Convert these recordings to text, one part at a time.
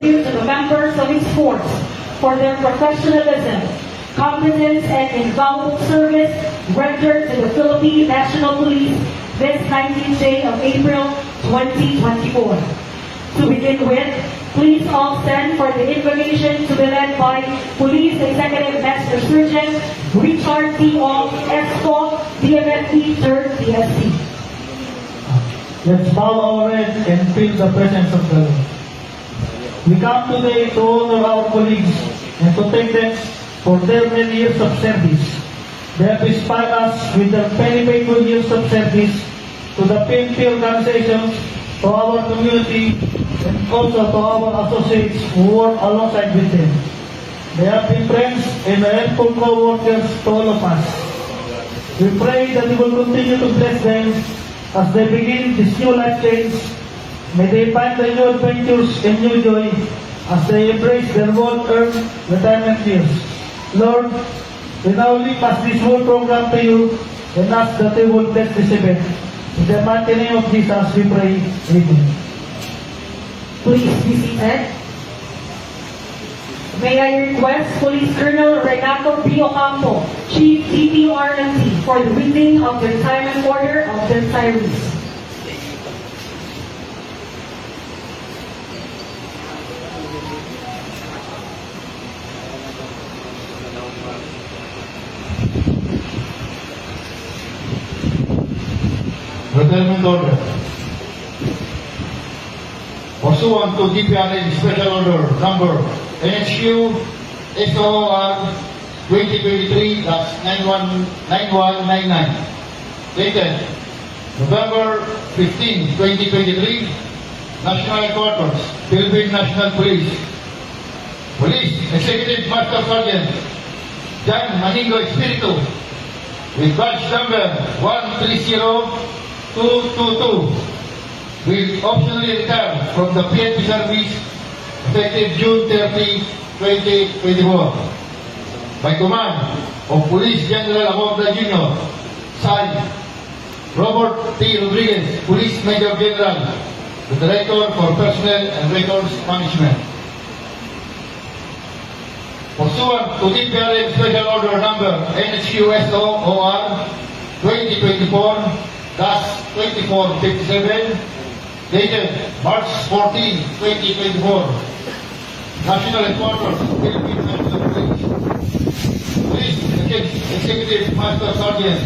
to the members of its force for their professionalism, competence, and invaluable service rendered to the Philippine National Police this 19th day of April 2024. To begin with, please all stand for the invocation to be led by Police Executive Master Sergeant Richard T. Ong, EXPO, DMFP 3rd PSC. Let's bow our heads and feel the presence of the Lord. We come today to honor our colleagues and to thank them for their many years of service. They have inspired us with their many faithful years of service to the PNP organizations, to our community, and also to our associates who work alongside with them. They have been friends and helpful co-workers to all of us. We pray that He will continue to bless them as they begin this new life change. May they find the new adventures and new joy as they embrace their well-earned retirement years. Lord, we now leave us this whole program to you and ask that you will bless this event. In the mighty name of Jesus we pray. Amen. Please be seated. May I request Police Colonel Renato B. Ocampo, Chief DPRMT, for the reading of the retirement order of the retirees. Retirement order. Pursuant to DPRA Special Order Number NHQ SOR 2023-9199, dated November 15, 2023, National Headquarters, Philippine National Police. Police Executive Master Sergeant John Manigo Espiritu, with badge number 130222, will optionally retire from the PNP service effective June 30, 2024. By command of Police General Acorda Jr., signed Robert T. Rodriguez, Police Major General, the Director for Personnel and Records Management. Pursuant to DPRM Special Order Number NHQSOR 2024-2457, dated March 14, 2024, National Headquarters, Philippine National Police. Police Executive Master Sergeant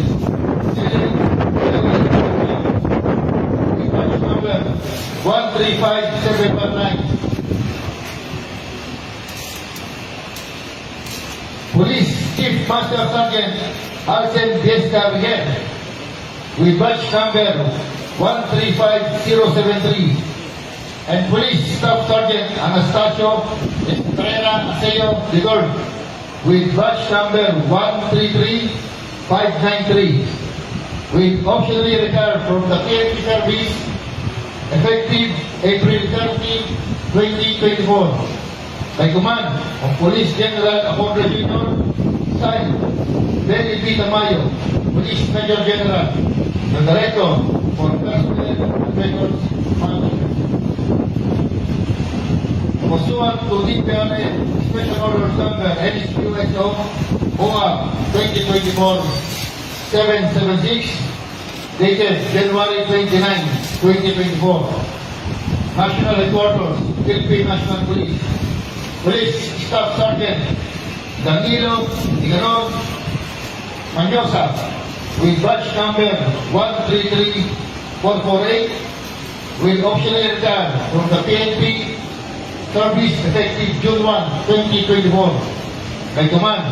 Badge number 135719. Police Chief Master Sergeant Arsen Biesca Riguel, with badge number 135073, and Police Staff Sergeant Anastasio Estrella Aseo III, with badge number 133593, with optionally retired from the PNP service effective April 30, 2024. By command of Police General Acorda Jr., signed Benny P. Tamayo, Police Major General, the Director for Personnel and Records Management. Pursuant to DPRA Special Order Number NHQSO OR 2024-776, dated January 29, 2024, National Headquarters, Philippine National Police. Police Staff Sergeant Danilo Igor Manyosa, with badge number 133448, will optionally retire from the PNP service effective June 1, 2024. By command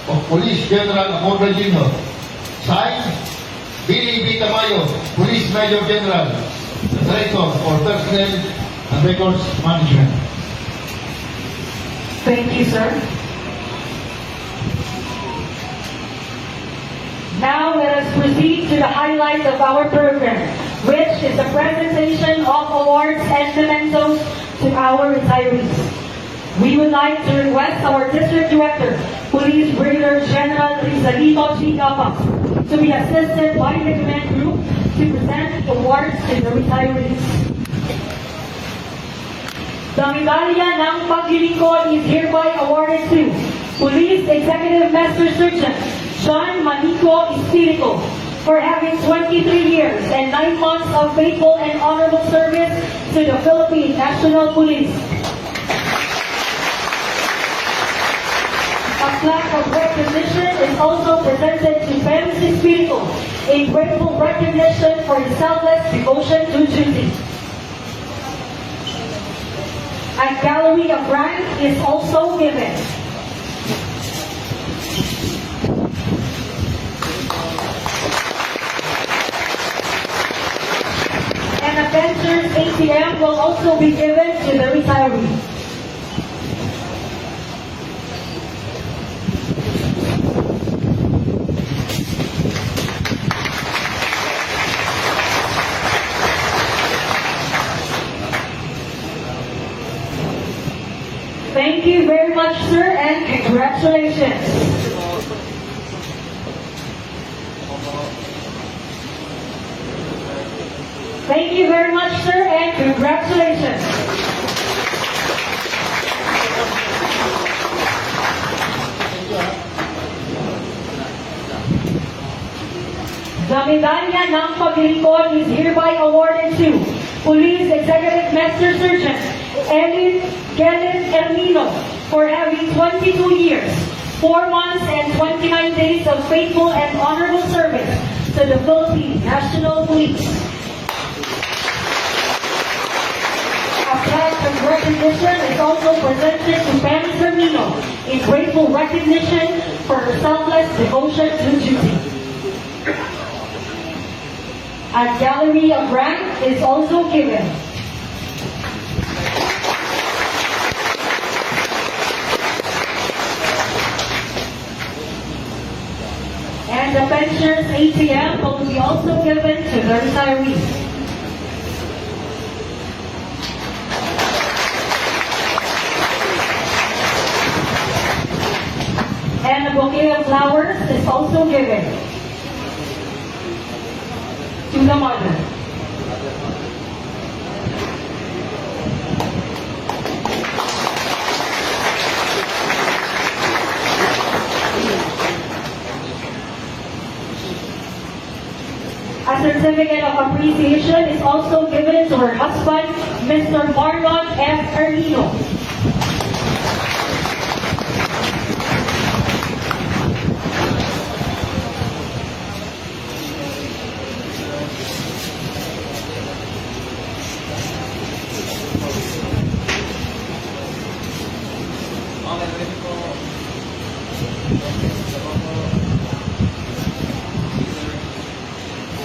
of Police General Acorda Jr., signed Billy B. Tamayo, Police Major General, the Director for Personnel and Records Management. Thank you, sir. Now let us proceed to the highlight of our program, which is the presentation of awards and mementos to our retirees. We would like to request our District Director, Police Brigadier General Rizalito G. Gapas, to be assisted by the command group to present awards to the retirees. The medalya ng paglilingkod is hereby awarded to Police Executive Master Sergeant John Manico Espiritu for having 23 years and 9 months of faithful and honorable service to the Philippine National Police. A plaque of recognition is also presented to Benz Espiritu in grateful recognition for his selfless devotion to duty. A gallery of rank is also given. An Avengers ATM will also be given to the retiree. Thank you very much, sir, and congratulations. Thank you very much, sir, and congratulations. The medalya ng paglilingkod is hereby awarded to Police Executive Master Sergeant Galen Ermino for having 22 years, 4 months, and 29 days of faithful and honorable service to the Philippine National Police. A plaque of recognition is also presented to Pam Ermino in grateful recognition for her selfless devotion to duty. A gallery of rank is also given. And the pensioners ATM will be also given to the retirees. And a bouquet of flowers is also given to the mother. A certificate of appreciation is also given to her husband, Mr. Marlon F. Ermino.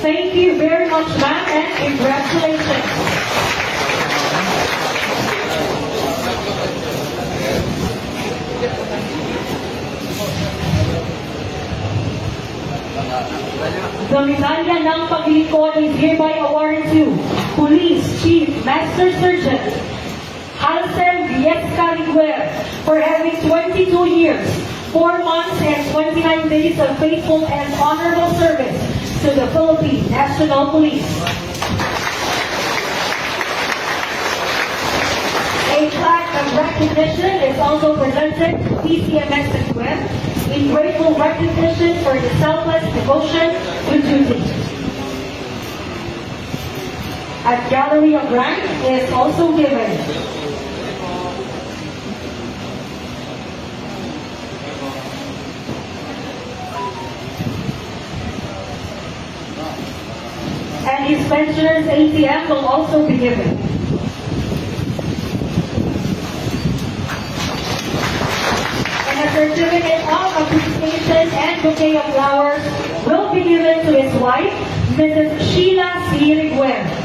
Thank you very much, ma'am, and congratulations. The medalya ng paglilingkod is hereby awarded to Police Chief Master Sergeant Halcem Viesca Riguer for having 22 years, 4 months, and 29 days of faithful and honorable service to the Philippine National Police. A plaque of recognition is also presented to PCMX and Web in grateful recognition for his selfless devotion to duty. A gallery of rank is also given. And his pensioners ATM will also be given. And a certificate of appreciation and bouquet of flowers will be given to his wife, Mrs. Sheila C. Riguer.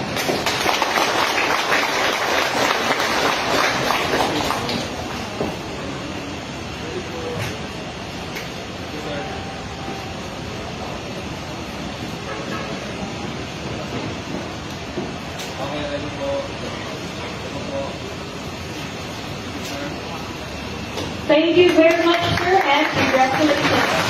Thank you very much, sir, and congratulations.